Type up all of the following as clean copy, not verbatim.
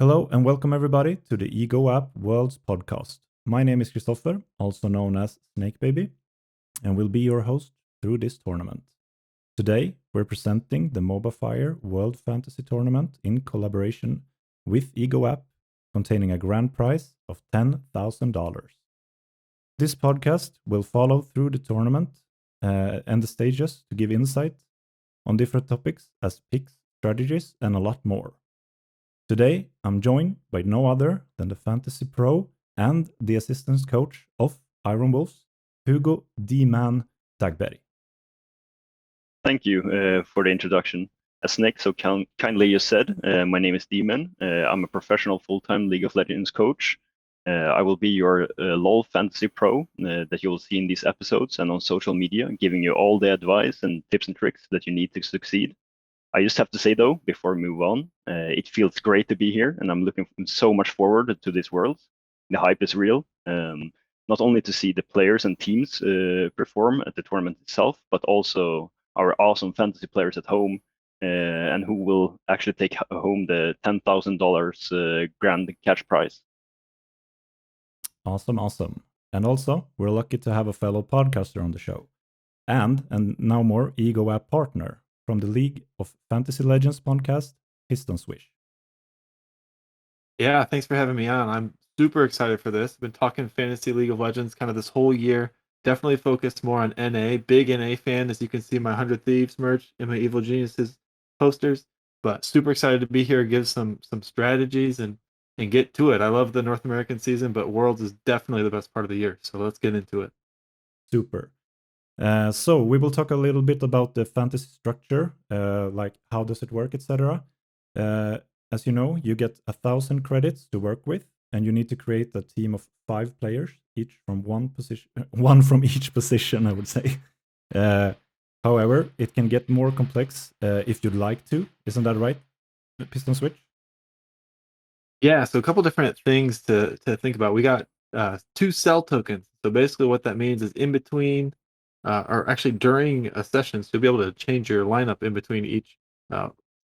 Hello and welcome everybody to the Ego App Worlds podcast. My name is Christopher, also known as Snakebaby, and will be your host through this tournament. Today, we're presenting the MOBAFire World Fantasy Tournament in collaboration with Ego App, containing a grand prize of $10,000. This podcast will follow through the tournament and the stages to give insight on different topics as picks, strategies, and a lot more. Today, I'm joined by no other than the Fantasy Pro and the assistant coach of Iron Wolves, Hugo D-Man Dagberg. Thank you for the introduction. As Nick so kindly just said, my name is Dman. I'm a professional full-time League of Legends coach. I will be your LoL Fantasy Pro that you will see in these episodes and on social media, giving you all the advice and tips and tricks that you need to succeed. I just have to say though, before we move on, it feels great to be here, and I'm looking so much forward to this world. The hype is real. Not only to see the players and teams perform at the tournament itself, but also our awesome fantasy players at home, and who will actually take home the $10,000 grand cash prize. Awesome. And also, we're lucky to have a fellow podcaster on the show. And now more Ego App partner from the League of Fantasy Legends podcast, Piston Swish. Yeah, thanks for having me on. I'm super excited for this. I've been talking Fantasy League of Legends kind of this whole year. Definitely focused more on NA. Big NA fan, as you can see my 100 Thieves merch and my Evil Geniuses posters. But super excited to be here, give some strategies and get to it. I love the North American season, but Worlds is definitely the best part of the year. So let's get into it. Super. So we will talk a little bit about the fantasy structure, like how does it work, etc. As you know, you get 1,000 credits to work with, and you need to create a team of 5 players, each from one position, one from each position, I would say. However, it can get more complex if you'd like to. Isn't that right, Piston Switch? Yeah, so a couple different things to think about. We got 2 cell tokens. So basically what that means is in between or actually during a session, so you'll be able to change your lineup in between each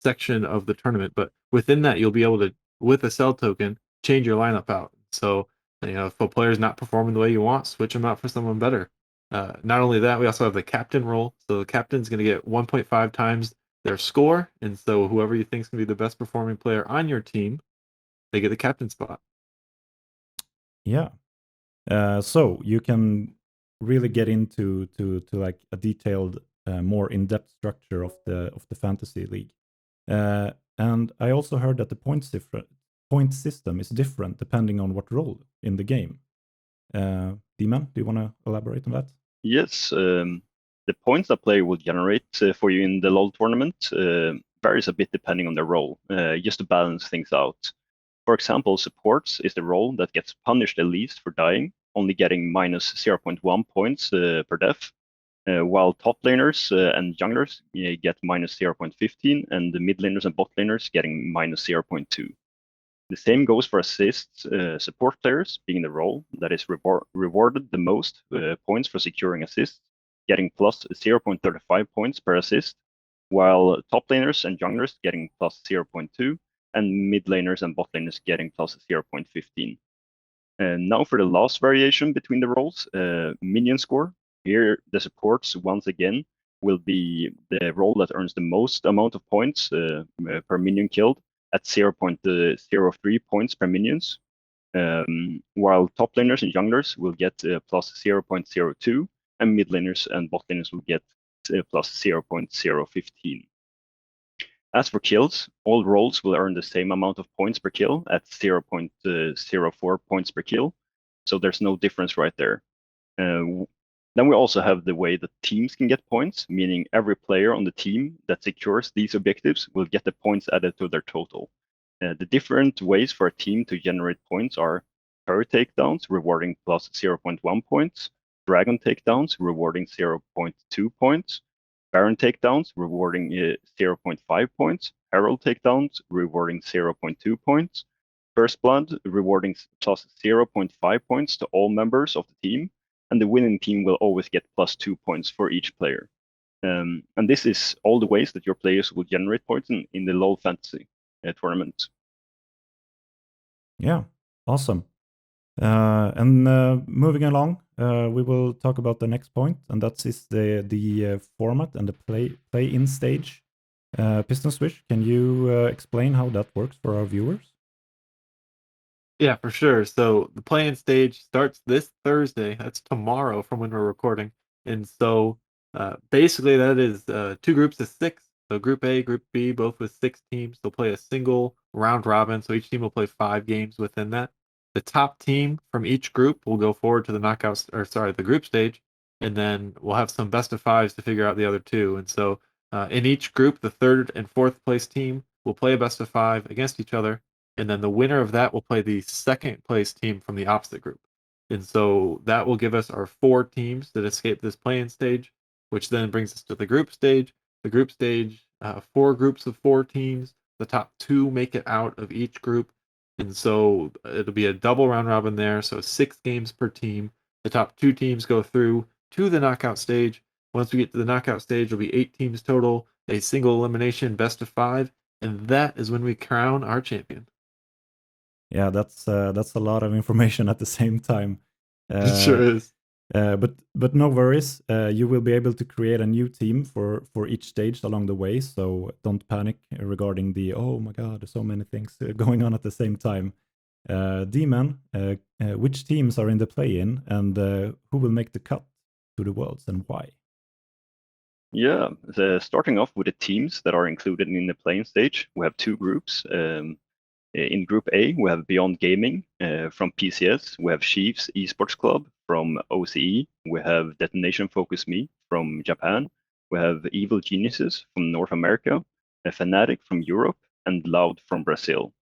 section of the tournament. But within that, you'll be able to, with a cell token, change your lineup out. So, if a player's not performing the way you want, switch them out for someone better. Not only that, we also have the captain role. So the captain's going to get 1.5 times their score. And so whoever you think is going to be the best performing player on your team, they get the captain spot. Yeah. So you can really get into like a detailed, more in-depth structure of the fantasy league. And I also heard that the point system is different depending on what role in the game. D-Man, do you want to elaborate on that? Yes, the points that player will generate for you in the LoL tournament varies a bit depending on their role, just to balance things out. For example, supports is the role that gets punished the least for dying, only getting minus 0.1 points per death, while top laners and junglers get minus 0.15, and the mid laners and bot laners getting minus 0.2. The same goes for assists, support players being the role that is rewarded the most points for securing assists, getting plus 0.35 points per assist, while top laners and junglers getting plus 0.2, and mid laners and bot laners getting plus 0.15. And now for the last variation between the roles, minion score. Here the supports once again will be the role that earns the most amount of points per minion killed at 0.03 points per minions, while top laners and junglers will get plus 0.02, and mid laners and bot laners will get plus 0.015. As for kills, all roles will earn the same amount of points per kill at 0.04 points per kill, so there's no difference right there. Then we also have the way that teams can get points, meaning every player on the team that secures these objectives will get the points added to their total. The different ways for a team to generate points are turret takedowns, rewarding plus 0.1 points, dragon takedowns, rewarding 0.2 points, Baron takedowns, rewarding 0.5 points, Herald takedowns, rewarding 0.2 points, First Blood, rewarding plus 0.5 points to all members of the team, and the winning team will always get plus 2 points for each player. And this is all the ways that your players will generate points in the LoL Fantasy tournament. Yeah, awesome. And moving along, we will talk about the next point, and that is the format and the play-in stage. Piston Switch, can you explain how that works for our viewers? Yeah, for sure. So the play-in stage starts this Thursday. That's tomorrow from when we're recording. And so basically that is two groups of six. So Group A, Group B, both with six teams. They'll play a single round robin. So each team will play 5 games within that. The top team from each group will go forward to the knockouts, or sorry, the group stage. And then we'll have some best of fives to figure out the other two. And so in each group, the third and fourth place team will play a best of five against each other, and then the winner of that will play the second place team from the opposite group. And so that will give us our 4 teams that escape this play-in stage, which then brings us to the group stage. The group stage, 4 groups of 4 teams. The top 2 make it out of each group. And so it'll be a double round robin there. So 6 games per team. The top 2 teams go through to the knockout stage. Once we get to the knockout stage, it'll be 8 teams total, a single elimination best of 5. And that is when we crown our champion. Yeah, that's a lot of information at the same time. It sure is. But no worries. You will be able to create a new team for each stage along the way. So don't panic regarding the oh my god, there's so many things going on at the same time. Dman, which teams are in the play-in, and who will make the cut to the worlds, and why? Yeah, starting off with the teams that are included in the playing stage, we have 2 groups. In Group A, we have Beyond Gaming from PCS. We have Chiefs Esports Club from OCE. We have Detonation Focus Me from Japan. We have Evil Geniuses from North America, Fnatic from Europe, and Loud from Brazil.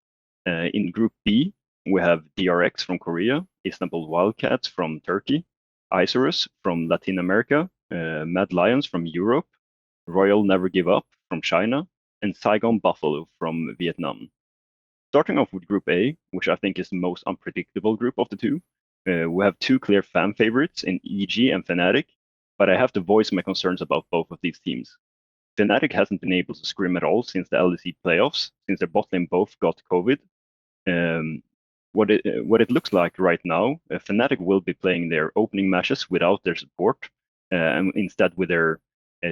In Group B, we have DRX from Korea, Istanbul Wildcats from Turkey, Isurus from Latin America, Mad Lions from Europe, Royal Never Give Up from China, and Saigon Buffalo from Vietnam. Starting off with Group A, which I think is the most unpredictable group of the two, we have 2 clear fan favorites in EG and Fnatic, but I have to voice my concerns about both of these teams. Fnatic hasn't been able to scrim at all since the LEC playoffs, since their bot lane both got COVID. What it looks like right now, Fnatic will be playing their opening matches without their support, and instead with their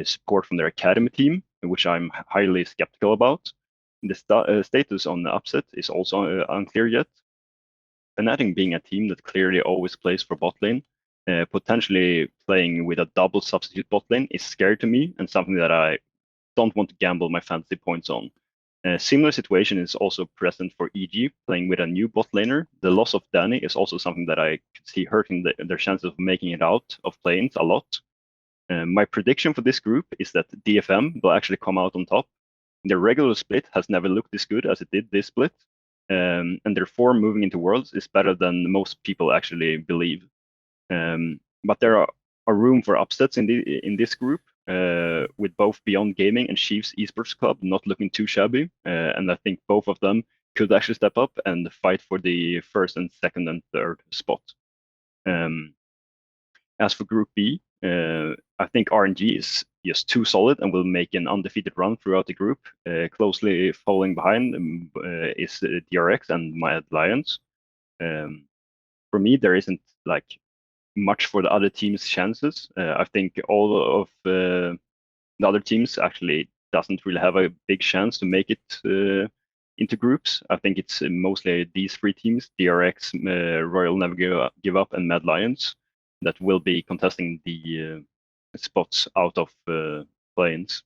support from their academy team, which I'm highly skeptical about. The status on the upset is also unclear yet. Fnatic being a team that clearly always plays for bot lane, potentially playing with a double substitute bot lane is scary to me and something that I don't want to gamble my fantasy points on. A similar situation is also present for EG, playing with a new bot laner. The loss of Danny is also something that I could see hurting their chances of making it out of play-ins a lot. My prediction for this group is that DFM will actually come out on top. Their regular split has never looked this good as it did this split, and their form moving into Worlds is better than most people actually believe. But there are room for upsets in this group, with both Beyond Gaming and Chiefs Esports Club not looking too shabby, and I think both of them could actually step up and fight for the first and second and third spot. As for Group B, I think RNG is just too solid and will make an undefeated run throughout the group. Closely following behind is DRX and Mad Lions. For me, there isn't like much for the other teams' chances. I think all of the other teams actually doesn't really have a big chance to make it into groups. I think it's mostly these 3 teams: DRX, Royal Never Give Up, and Mad Lions, that will be contesting the spots out of play-ins.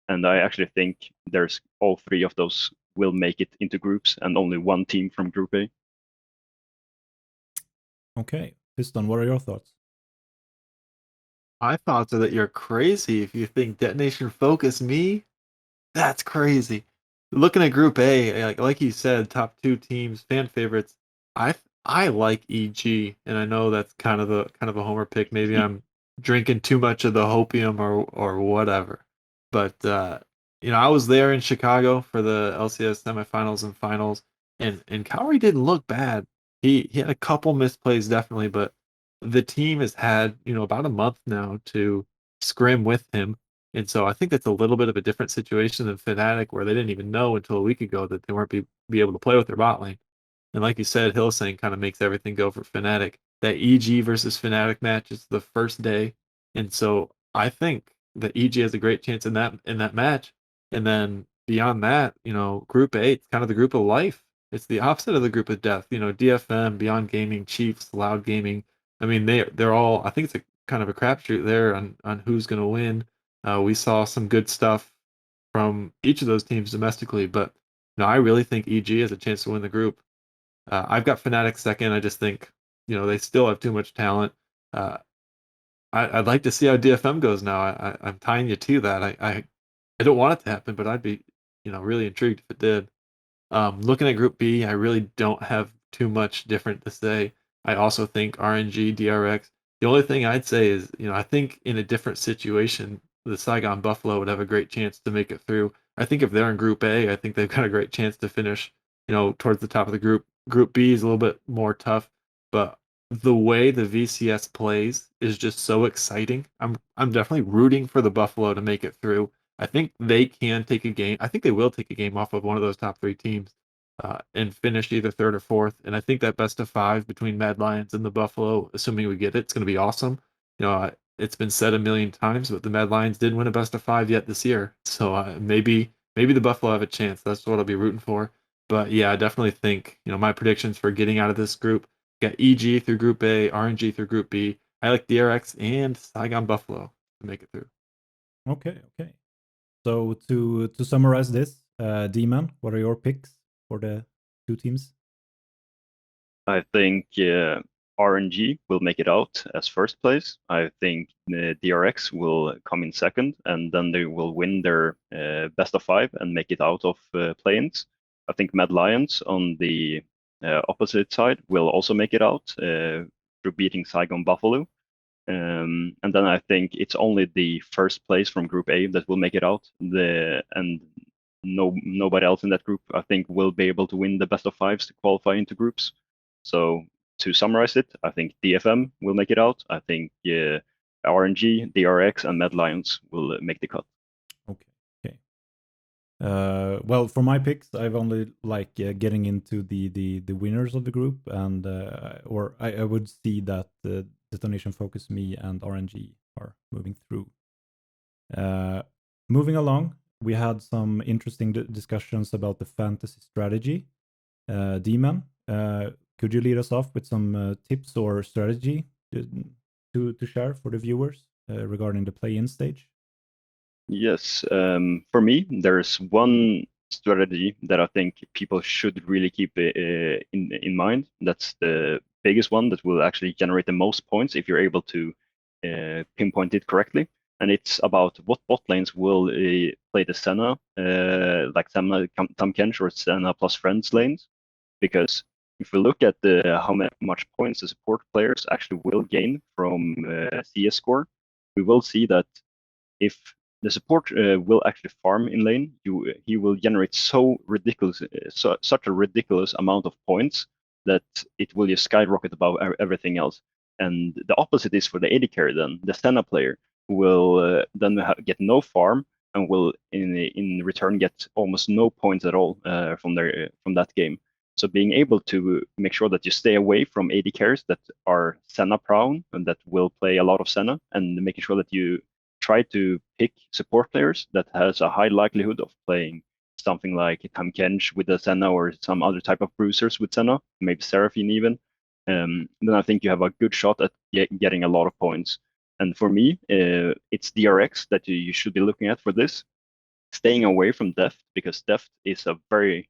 And I actually think there's all 3 of those will make it into groups, and only 1 team from Group A. Okay, Piston, what are your thoughts? My thoughts are that you're crazy if you think Detonation Focus Me. That's crazy. Looking at Group A, like you said, top 2 teams, fan favorites. I like EG, and I know that's kind of a homer pick. Maybe I'm drinking too much of the hopium or whatever. But I was there in Chicago for the LCS semifinals and finals, and Cowrie didn't look bad. He had a couple misplays definitely, but the team has had about a month now to scrim with him, and so I think that's a little bit of a different situation than Fnatic, where they didn't even know until a week ago that they weren't be able to play with their bot lane. And like you said, Hillsang kind of makes everything go for Fnatic. That EG versus Fnatic match is the first day, and so I think that EG has a great chance in that match. And then beyond that, Group A, it's kind of the group of life. It's the opposite of the group of death. DFM, Beyond Gaming, Chiefs, Loud Gaming. I mean, they're all. I think it's a kind of a crapshoot there on who's going to win. We saw some good stuff from each of those teams domestically, but I really think EG has a chance to win the group. I've got Fnatic second. I just think they still have too much talent. Uh, I'd like to see how DFM goes now. I'm tying you to that. I don't want it to happen, but I'd be really intrigued if it did. Looking at Group B, I really don't have too much different to say. I also think RNG, DRX. The only thing I'd say is, I think in a different situation, the Saigon Buffalo would have a great chance to make it through. I think if they're in Group A, I think they've got a great chance to finish, towards the top of the group. Group B is a little bit more tough, but the way the VCS plays is just so exciting. I'm definitely rooting for the Buffalo to make it through. I think they can take a game. I think they will take a game off of one of those top three teams and finish either third or fourth. And I think that best of five between Mad Lions and the Buffalo, assuming we get it, it's going to be awesome. It's been said a million times, but the Mad Lions didn't win a best of five yet this year. So maybe the Buffalo have a chance. That's what I'll be rooting for. But yeah, I definitely think my predictions for getting out of this group got EG through Group A, RNG through Group B. I like DRX and Saigon Buffalo to make it through. Okay. So to summarize this, Dman, what are your picks for the two teams? I think RNG will make it out as first place. I think DRX will come in second, and then they will win their best of five and make it out of play-ins. I think Mad Lions on the opposite side will also make it out through beating Saigon Buffalo. And then I think it's only the first place from Group A that will make it out. And nobody else in that group, I think, will be able to win the best of fives to qualify into groups. So to summarize it, I think DFM will make it out. I think RNG, DRX, and Mad Lions will make the cut. Okay. Well, for my picks, I've only getting into the winners of the group, and or I would see that Detonation Focus, me, and RNG are moving through. Moving along, we had some interesting discussions about the fantasy strategy. Dman, could you lead us off with some tips or strategy to share for the viewers regarding the play-in stage? Yes, for me, there's one strategy that I think people should really keep in mind. That's the biggest one that will actually generate the most points if you're able to pinpoint it correctly. And it's about what bot lanes will play the Senna, like Senna Tahm Kench or Senna plus friends lanes. Because if we look at how much points the support players actually will gain from CS score, we will see that if the support will actually farm in lane, he will generate such a ridiculous amount of points that it will just skyrocket above everything else. And the opposite is for the AD carry then. The Senna player will then get no farm and will in return get almost no points at all from that game. So being able to make sure that you stay away from AD carries that are Senna prone and that will play a lot of Senna, and making sure that you try to pick support players that has a high likelihood of playing something like Tahm Kench with a Senna or some other type of bruisers with Senna, maybe Seraphine even. Then I think you have a good shot at getting a lot of points. And for me, it's DRX that you should be looking at for this. Staying away from Deft, because Deft is a very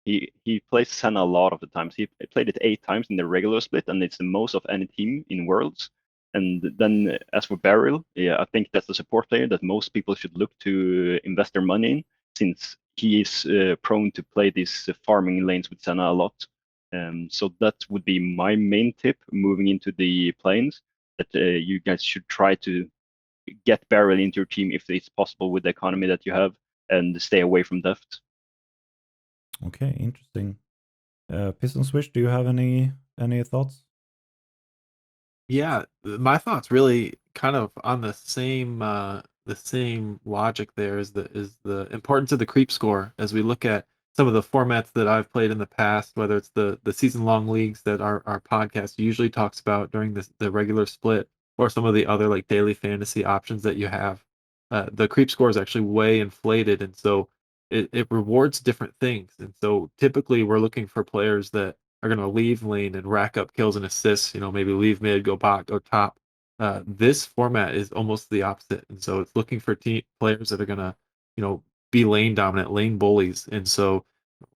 he plays Senna a lot of the times. He played it 8 times in the regular split, and it's the most of any team in Worlds. And then as for Beryl, yeah, I think that's the support player that most people should look to invest their money in, since he is prone to play these farming lanes with Senna a lot. So that would be my main tip moving into the planes, that you guys should try to get Beryl into your team if it's possible with the economy that you have, and stay away from Deft. Okay, interesting. Piston Switch, do you have any thoughts? Yeah, my thoughts really kind of on the same logic there is the importance of the creep score as we look at some of the formats that I've played in the past, whether it's the season-long leagues that our podcast usually talks about during the regular split, or some of the other like daily fantasy options that you have, the creep score is actually way inflated, and so it rewards different things. And so typically we're looking for players that are going to leave lane and rack up kills and assists. Maybe leave mid, go bot, go top. This format is almost the opposite, and so it's looking for team players that are going to, be lane dominant, lane bullies. And so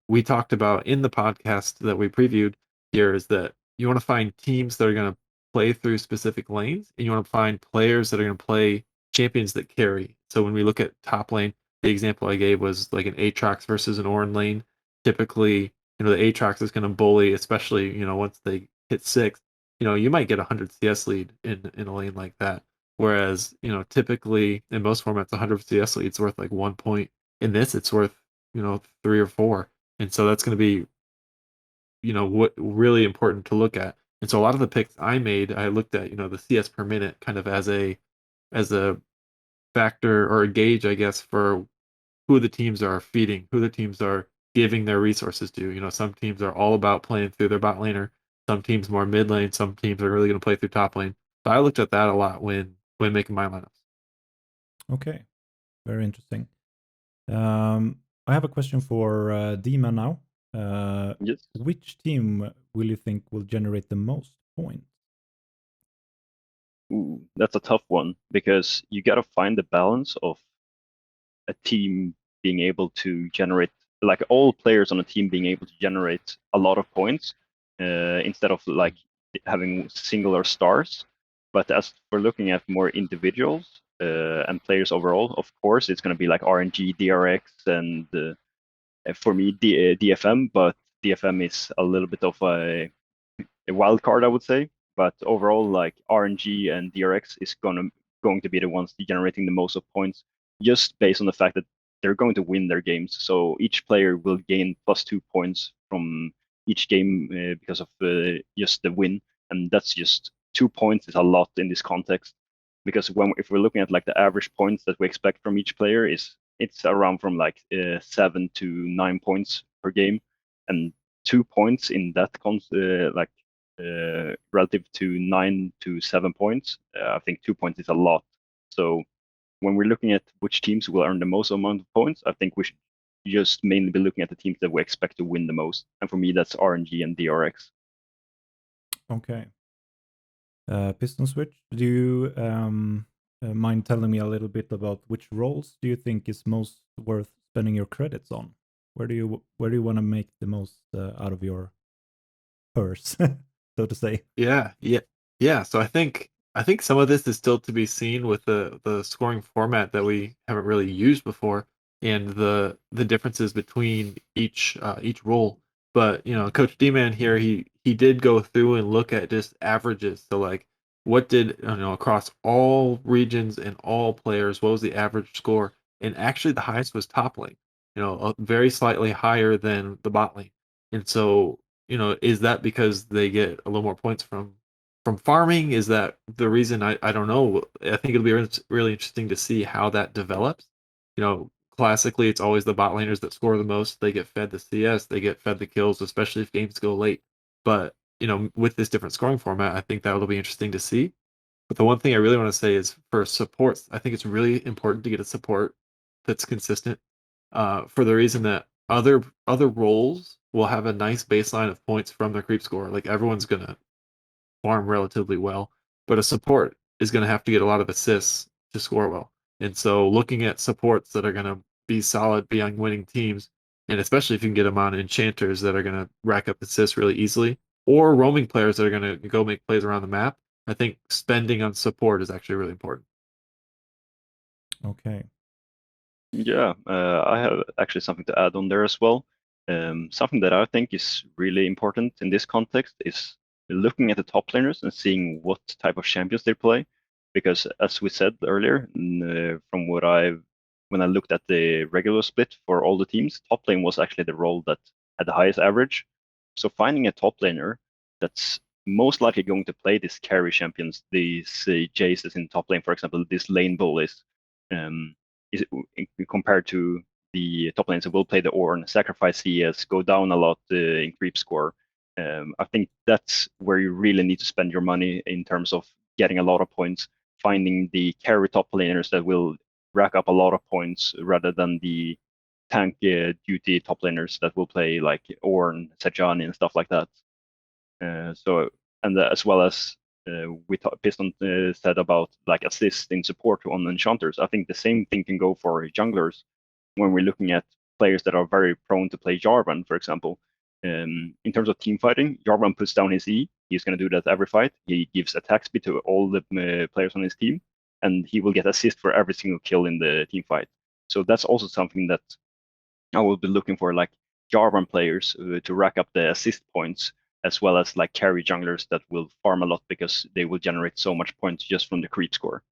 we talked about in the podcast that we previewed here is that you want to find teams that are going to play through specific lanes, and you want to find players that are going to play champions that carry. So when we look at top lane, the example I gave was like an Aatrox versus an Ornn lane. Typically, the Aatrox is going to bully, especially, once they hit 6, you might get a 100 CS lead in a lane like that. Whereas, typically in most formats, 100 CS lead is worth like 1 point. In this, it's worth, 3 or 4. And so that's going to be, what really important to look at. And so a lot of the picks I made, I looked at, the CS per minute kind of as a factor or a gauge, I guess, for who the teams are feeding, who the teams are giving their resources to. Some teams are all about playing through their bot laner, some teams more mid lane, some teams are really going to play through top lane. So I looked at that a lot when making my lineups. Okay, very interesting. I have a question for Dman now. Yes. Which team will you think will generate the most points? Ooh, that's a tough one because you got to find the balance of a team being able to generate, like all players on a team being able to generate a lot of points instead of like having singular stars. But as we're looking at more individuals and players overall, of course, it's going to be like RNG, DRX, and for me, DFM. But DFM is a little bit of a wild card, I would say. But overall, like RNG and DRX is going to be the ones generating the most of points, just based on the fact that they're going to win their games. So each player will gain +2 points from each game because of just the win, and that's just 2 points is a lot in this context. Because if we're looking at like the average points that we expect from each player it's around from like 7 to 9 points per game, and 2 points in that relative to 9 to 7 points, I think 2 points is a lot. So when we're looking at which teams will earn the most amount of points, I think we should just mainly be looking at the teams that we expect to win the most. And for me, that's RNG and DRX. Okay. Piston Switch, do you mind telling me a little bit about which roles do you think is most worth spending your credits on? Where do you want to make the most out of your purse, so to say? Yeah. So I think some of this is still to be seen with the scoring format that we haven't really used before, and the differences between each role. But Coach D-Man here, he did go through and look at just averages. So like, what did across all regions and all players, what was the average score? And actually, the highest was top lane. Very slightly higher than the bot lane. And so, is that because they get a little more points from farming? Is that the reason? I don't know. I think it'll be really interesting to see how that develops. Classically, it's always the bot laners that score the most. They get fed the CS, they get fed the kills, especially if games go late. But with this different scoring format, I think that'll be interesting to see. But the one thing I really want to say is for supports, I think it's really important to get a support that's consistent. For the reason that other roles will have a nice baseline of points from their creep score. Like everyone's gonna farm relatively well, but a support is going to have to get a lot of assists to score well. And so looking at supports that are going to be solid beyond winning teams, and especially if you can get them on enchanters that are going to rack up assists really easily, or roaming players that are going to go make plays around the map, I think spending on support is actually really important. Okay. Yeah, I have actually something to add on there as well. Something that I think is really important in this context is looking at the top laners and seeing what type of champions they play. Because as we said earlier, from when I looked at the regular split for all the teams, top lane was actually the role that had the highest average. So finding a top laner that's most likely going to play these carry champions, these Jaces in top lane, for example, these lane bullies, is compared to the top lanes will play the Ornn, sacrifice CS, go down a lot in creep score. I think that's where you really need to spend your money in terms of getting a lot of points, finding the carry top laners that will rack up a lot of points rather than the tank duty top laners that will play like Ornn, Sejuani, and stuff like that. As well as Piston said about like assist in support on enchanters. I think the same thing can go for junglers when we're looking at players that are very prone to play Jarvan, for example. In terms of team fighting, Jarvan puts down his E. He's going to do that every fight. He gives attack speed to all the players on his team, and he will get assist for every single kill in the team fight. So that's also something that I will be looking for, like Jarvan players to rack up the assist points, as well as like carry junglers that will farm a lot because they will generate so much points just from the creep score.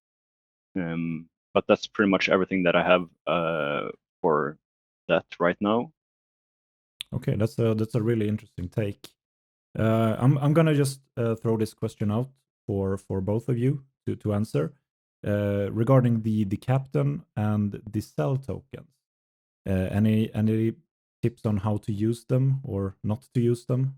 But that's pretty much everything that I have for that right now. Okay, that's a really interesting take. I'm gonna just throw this question out for both of you to answer regarding the captain and the cell tokens. Any tips on how to use them or not to use them?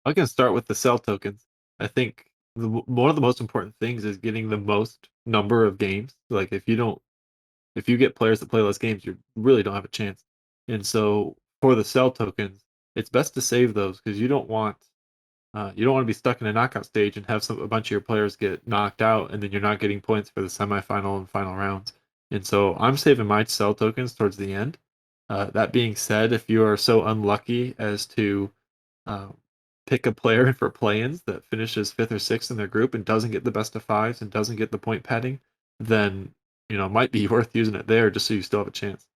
I can start with the cell tokens. I think one of the most important things is getting the most number of games. Like if you get players that play less games, you really don't have a chance. And so for the cell tokens, it's best to save those because you don't want to be stuck in a knockout stage and have a bunch of your players get knocked out, and then you're not getting points for the semifinal and final rounds. And so I'm saving my cell tokens towards the end. That being said, if you are so unlucky as to uh, pick a player for play-ins that finishes 5th or 6th in their group and doesn't get the best of 5s and doesn't get the point padding, then it might be worth using it there just so you still have a chance.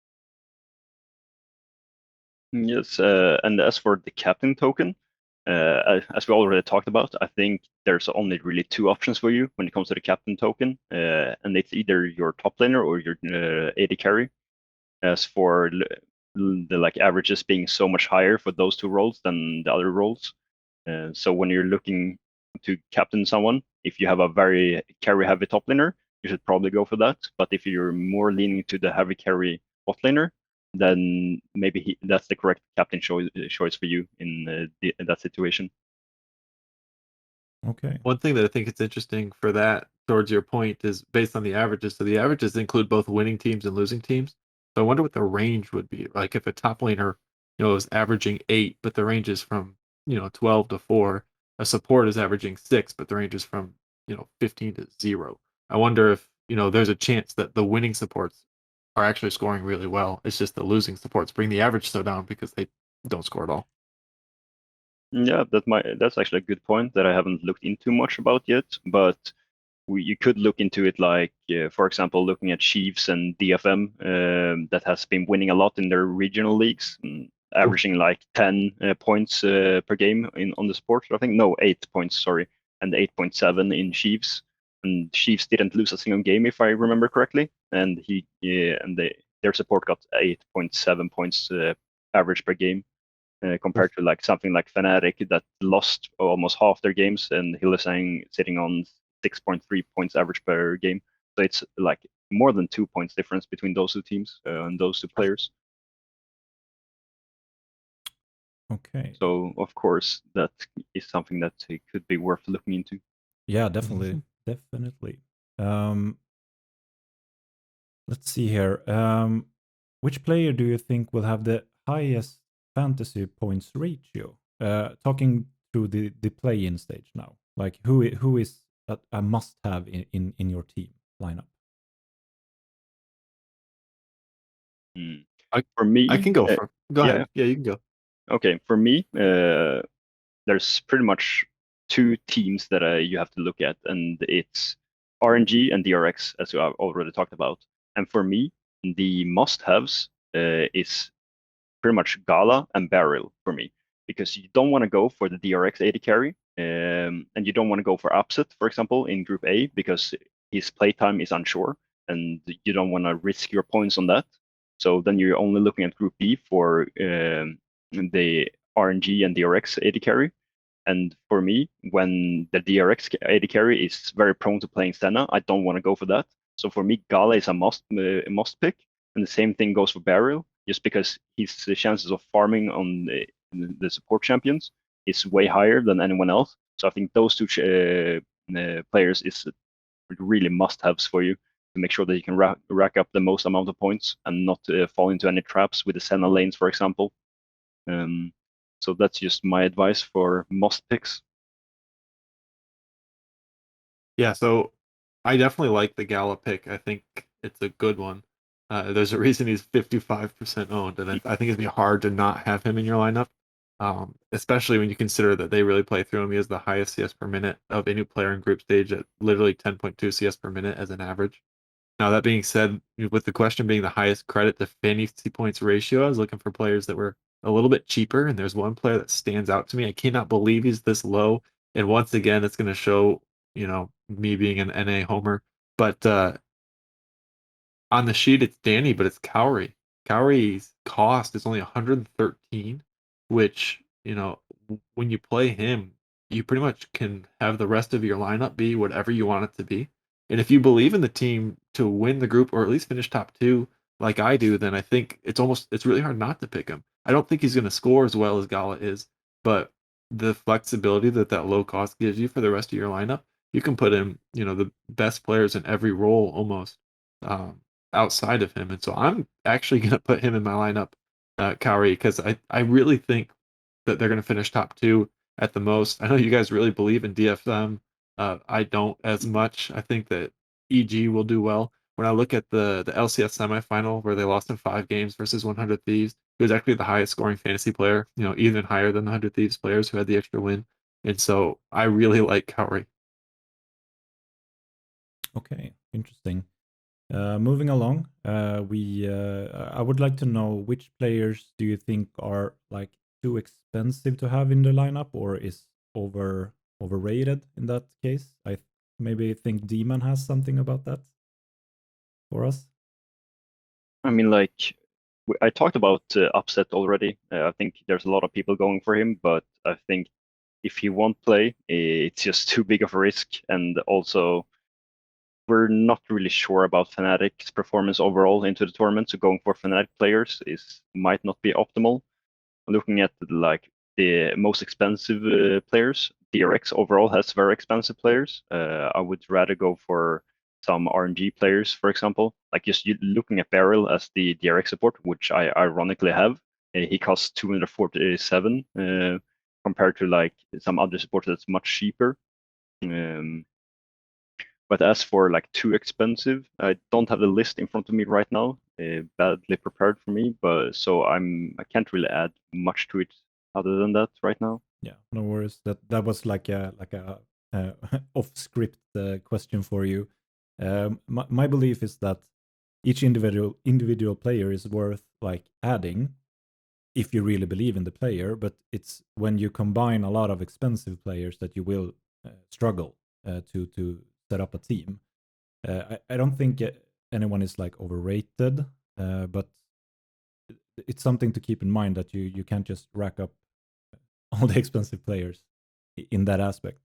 Yes, and as for the captain token, as we already talked about, I think there's only really two options for you when it comes to the captain token, and it's either your top laner or your AD carry. As for the like averages being so much higher for those two roles than the other roles, so when you're looking to captain someone, if you have a very carry heavy top laner, you should probably go for that. But if you're more leaning to the heavy carry bot laner, then maybe that's the correct captain choice for you in that situation. Okay. One thing that I think it's interesting for that, towards your point, is based on the averages. So the averages include both winning teams and losing teams. So I wonder what the range would be. Like if a top laner, is averaging 8, but the range is from 12 to 4. A support is averaging 6, but the range is from 15 to 0. I wonder if there's a chance that the winning supports are actually scoring really well. It's just the losing supports bring the average so down because they don't score at all. Yeah, that's actually a good point that I haven't looked into much about yet, but you could look into it like, for example, looking at Chiefs and DFM that has been winning a lot in their regional leagues, averaging like 10 points per game on the sport. I think, no, 8 points, sorry, and 8.7 in Chiefs. And Chiefs didn't lose a single game, if I remember correctly. And their support got 8.7 points average per game. Compared to like something like Fnatic that lost almost half their games, and Hylissang sitting on 6.3 points average per game. So it's like more than 2 points difference between those two teams and those two players. Okay. So of course that is something that could be worth looking into. Yeah, definitely. Definitely. Let's see here. Which player do you think will have the highest fantasy points ratio? Talking through the play-in stage now. Like who is a must-have in your team lineup? For me, I can go go ahead. Yeah, you can go. Okay, for me, there's pretty much two teams that you have to look at, and it's RNG and DRX, as I've already talked about. And for me, the must-haves is pretty much Gala and Beryl for me, because you don't want to go for the DRX AD carry, and you don't want to go for Upset, for example, in Group A, because his playtime is unsure, and you don't want to risk your points on that. So then you're only looking at Group B for the RNG and DRX AD carry. And for me, when the DRX AD carry is very prone to playing Senna, I don't want to go for that. So for me, Gala is a must pick. And the same thing goes for Beryl, just because his chances of farming on the support champions is way higher than anyone else. So I think those two players is really must-haves for you to make sure that you can rack up the most amount of points and not fall into any traps with the Senna lanes, for example. So that's just my advice for must picks. Yeah, so I definitely like the Gala pick. I think it's a good one. There's a reason he's 55% owned, and I think it'd be hard to not have him in your lineup, especially when you consider that they really play through him. He has the highest CS per minute of any player in group stage at literally 10.2 CS per minute as an average. Now, that being said, with the question being the highest credit to fantasy points ratio, I was looking for players that were a little bit cheaper, and there's one player that stands out to me. I cannot believe he's this low. And once again, it's going to show, me being an NA homer. But on the sheet, it's Danny, but it's Cowrie. Cowrie's cost is only 113, which, when you play him, you pretty much can have the rest of your lineup be whatever you want it to be. And if you believe in the team to win the group or at least finish top two, like I do, then I think it's really hard not to pick him. I don't think he's going to score as well as Gala is, but the flexibility that low cost gives you for the rest of your lineup, you can put in, the best players in every role almost. Outside of him. And so I'm actually going to put him in my lineup, Cowrie, because I really think that they're going to finish top two at the most. I know you guys really believe in DFM. I don't as much. I think that EG will do well. When I look at the LCS semifinal where they lost in 5 games versus 100 Thieves, he was actually the highest scoring fantasy player, even higher than the 100 Thieves players who had the extra win. And so I really like Cowrie. Okay, interesting. Moving along, I would like to know which players do you think are like too expensive to have in the lineup, or is overrated in that case? I maybe think Dman has something about that for us. I mean, like I talked about Upset already. I think there's a lot of people going for him, but I think if he won't play, it's just too big of a risk. And also, we're not really sure about Fnatic's performance overall into the tournament, so going for Fnatic players might not be optimal. Looking at like the most expensive players, DRX overall has very expensive players. I would rather go for some RNG players, for example. Like just looking at Beryl as the DRX support, which I ironically have. He costs 247 compared to like some other support that's much cheaper. But as for like too expensive, I don't have the list in front of me right now. Badly prepared for me, but so I can't really add much to it other than that right now. Yeah, no worries. That was like a off script question for you. My belief is that each individual player is worth like adding if you really believe in the player, but it's when you combine a lot of expensive players that you will struggle to set up a team. I don't think anyone is like overrated, but it's something to keep in mind that you can't just rack up all the expensive players in that aspect.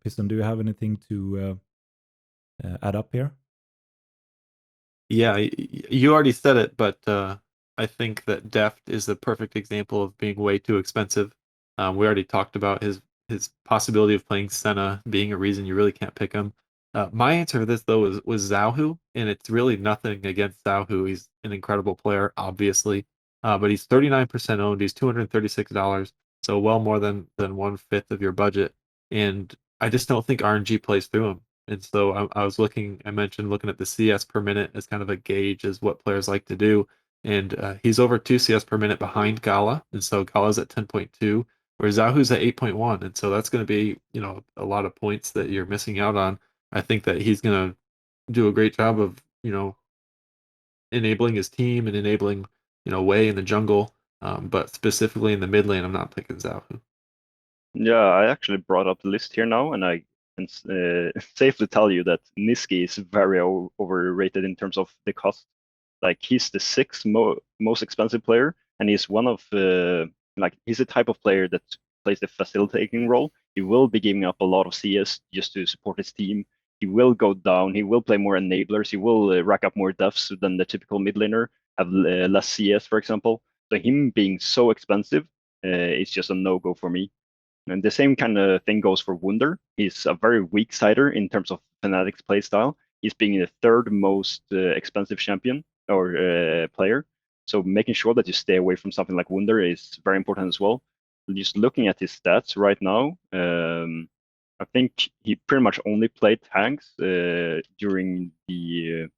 Piston, do you have anything to add up here? Yeah, you already said it, but I think that Deft is the perfect example of being way too expensive. We already talked about his possibility of playing Senna being a reason you really can't pick him. My answer to this though was Zauhu, and it's really nothing against Zauhu. He's an incredible player, obviously, but he's 39% owned. He's $236, so well more than 1/5 of your budget. And I just don't think RNG plays through him. And so I mentioned looking at the CS per minute as kind of a gauge as what players like to do. And he's over 2 CS per minute behind Gala. And so Gala's at 10.2, where Zahu's at 8.1. And so that's going to be, a lot of points that you're missing out on. I think that he's going to do a great job of, enabling his team and enabling, Way in the jungle. But specifically in the mid lane, I'm not picking Zahu. Yeah, I actually brought up the list here now, and I can safely tell you that Niski is very overrated in terms of the cost. Like he's the sixth most expensive player, and he's one of he's the type of player that plays the facilitating role. He will be giving up a lot of CS just to support his team. he will go down. He will play more enablers. He will rack up more deaths than the typical mid laner. Have less CS, for example. So him being so expensive, it's just a no-go for me. And the same kind of thing goes for Wunder. He's a very weak sider in terms of Fnatic's playstyle. He's being the third most expensive champion or player. So making sure that you stay away from something like Wunder is very important as well. Just looking at his stats right now, I think he pretty much only played tanks during the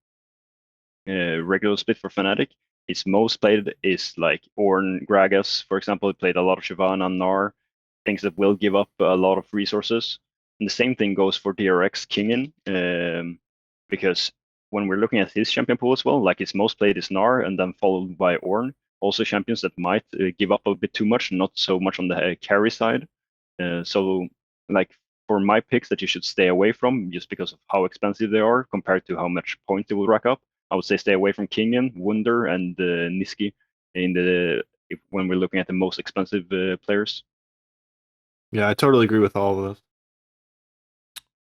regular split for Fnatic. His most played is like Ornn, Gragas, for example. He played a lot of Shyvana, Gnar, things that will give up a lot of resources. And the same thing goes for DRX Kingen, because when we're looking at his champion pool as well, like his most played is Gnar, and then followed by Ornn. Also champions that might give up a bit too much, not so much on the carry side. So like for my picks that you should stay away from, just because of how expensive they are compared to how much points they will rack up, I would say stay away from Kingen, Wunder, and Niski when we're looking at the most expensive players. Yeah, I totally agree with all of those.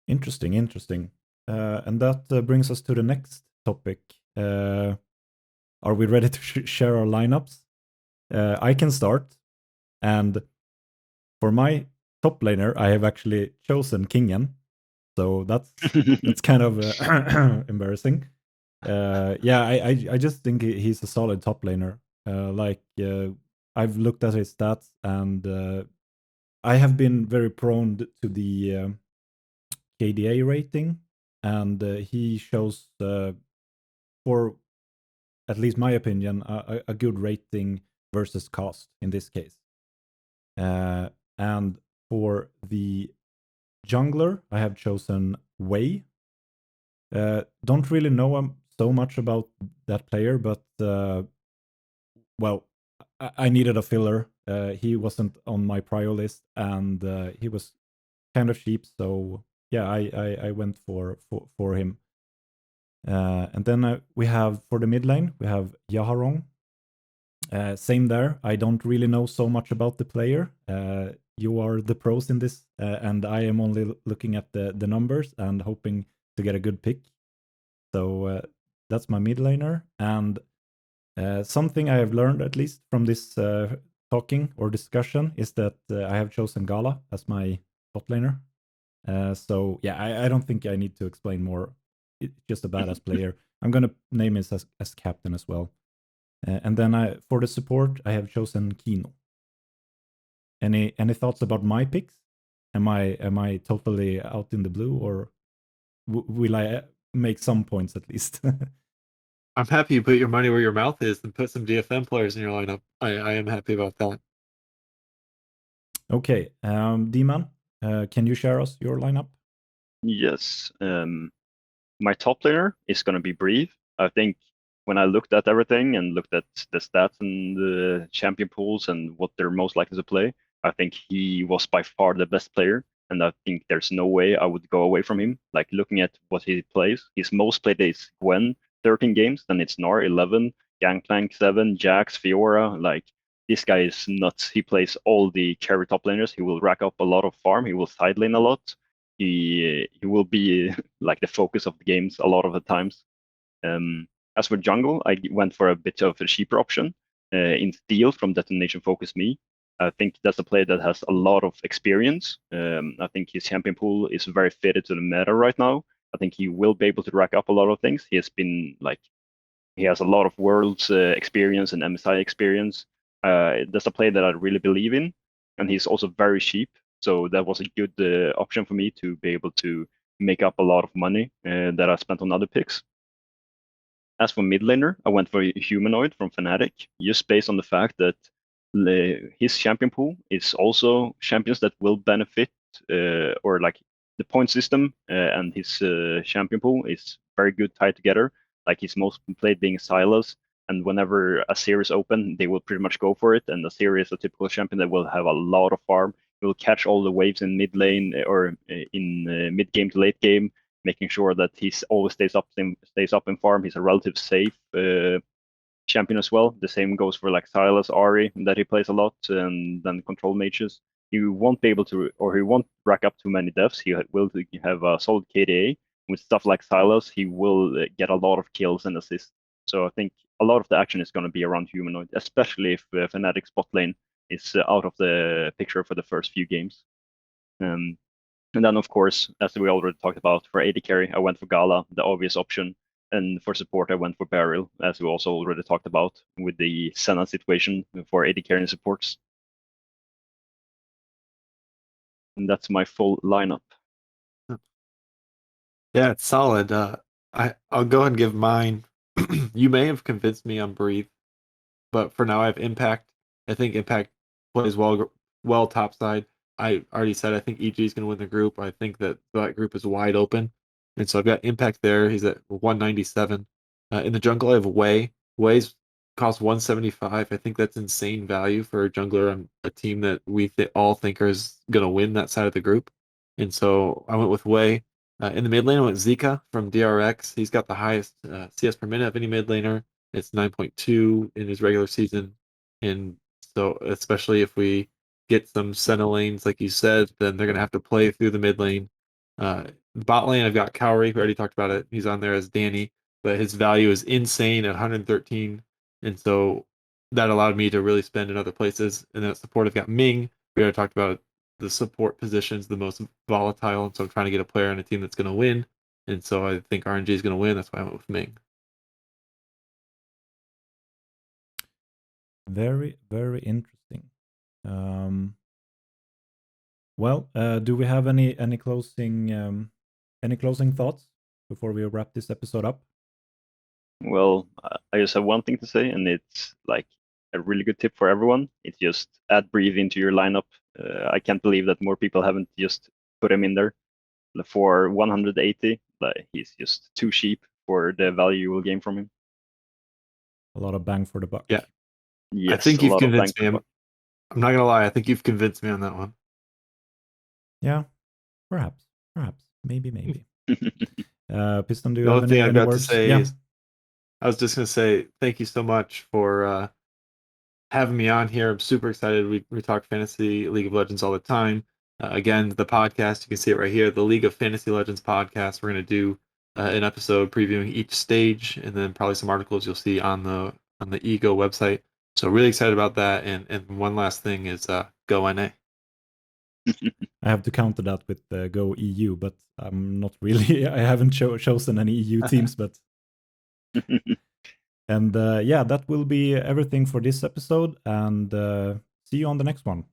Interesting. And that brings us to the next topic. Are we ready to share our lineups? I can start. And for my top laner, I have actually chosen Kingen. So that's kind of embarrassing. I just think he's a solid top laner. I've looked at his stats, and I have been very prone to the KDA rating, and he shows, for at least my opinion, a good rating versus cost in this case. And for the jungler, I have chosen Wei. Don't really know so much about that player, but well, I needed a filler. He wasn't on my prior list, and he was kind of cheap, so yeah, I went for him. And then we have, for the mid lane, we have Yaharong. Same there. I don't really know so much about the player. You are the pros in this, and I am only looking at the numbers and hoping to get a good pick. So that's my mid laner. And something I have learned, at least from this talking or discussion, is that I have chosen Gala as my bot laner. So yeah, I don't think I need to explain more. It's just a badass player. I'm gonna name him as captain as well. And then for the support, I have chosen Kino. Any thoughts about my picks? Am I totally out in the blue, or will I make some points at least? I'm happy you put your money where your mouth is and put some DFM players in your lineup. I am happy about that. Okay, Dman, can you share us your lineup? Yes. My top laner is going to be Breathe. I think when I looked at everything and looked at the stats and the champion pools and what they're most likely to play, I think he was by far the best player. And I think there's no way I would go away from him. Like looking at what he plays, his most played is Gwen, 13 games, then it's Gnar, 11, Gangplank, 7, Jax, Fiora. Like this guy is nuts. He plays all the carry top laners. He will rack up a lot of farm. He will side lane a lot. He will be like the focus of the games a lot of the times. As for jungle, I went for a bit of a cheaper option in Steel from Detonation Focus Me. I think that's a player that has a lot of experience. I think his champion pool is very fitted to the meta right now. I think he will be able to rack up a lot of things. He has a lot of worlds experience and MSI experience. That's a player that I really believe in, and he's also very cheap. So that was a good option for me to be able to make up a lot of money that I spent on other picks. As for mid laner, I went for Humanoid from Fnatic, just based on the fact that his champion pool is also champions that will benefit, or like the point system and his champion pool is very good tied together. Like his most played being Silas, and whenever a series open, they will pretty much go for it. And the series is a typical champion that will have a lot of farm. He will catch all the waves in mid lane or in mid game to late game, making sure that he always stays up in farm. He's a relative safe champion as well. The same goes for like Silas, Ari, that he plays a lot, and then control mages. He won't be able to, or he won't rack up too many deaths. He will have a solid KDA, with stuff like Silos, he will get a lot of kills and assists. So I think a lot of the action is going to be around humanoid, especially if Fnatic's bot lane is out of the picture for the first few games. And then, of course, as we already talked about, for AD carry, I went for Gala, the obvious option. And for support, I went for Beryl, as we also already talked about with the Senna situation for AD carry and supports. And that's my full lineup. Yeah, it's solid. I'll go ahead and give mine. You may have convinced me on Breathe, but for now I have Impact. I think Impact plays well topside. I already said I think EG is going to win the group. I think that group is wide open, and so I've got Impact there. He's at 197. In the jungle, I have Wei. Wei's cost 175. I think that's insane value for a jungler on a team that we all think is going to win that side of the group, and so I went with Wei. In the mid lane, I went Zika from DRX. He's got the highest CS per minute of any mid laner. It's 9.2 in his regular season. And so, especially if we get some Senna lanes, like you said, then they're going to have to play through the mid lane. Bot lane, I've got Cowrie. We already talked about it. He's on there as Danny, but his value is insane at 113. And so that allowed me to really spend in other places. And then at support, I've got Ming. We already talked about the support positions, the most volatile. And so I'm trying to get a player on a team that's going to win. And so I think RNG is going to win. That's why I went with Ming. Very, very interesting. Well, do we have any closing thoughts before we wrap this episode up? Well, I just have one thing to say, and it's like a really good tip for everyone. It's just add Breathe into your lineup. I can't believe that more people haven't just put him in there. For 180, like he's just too cheap for the value you will gain from him. A lot of bang for the buck. Yeah. Yes, I think you've convinced me. I'm not gonna lie. I think you've convinced me on that one. Yeah, perhaps, maybe. Piston, do you The have only thing I've got words? to say Yeah. is, I was just gonna say thank you so much for having me on here. I'm super excited. We talk fantasy, League of Legends all the time. Again, the podcast, you can see it right here, the League of Fantasy Legends podcast. We're gonna do an episode previewing each stage, and then probably some articles you'll see on the Ego website. So really excited about that. And one last thing is go NA. I have to counter that with Go EU, but I'm not really. I haven't chosen any EU teams, but. And yeah, that will be everything for this episode. And see you on the next one.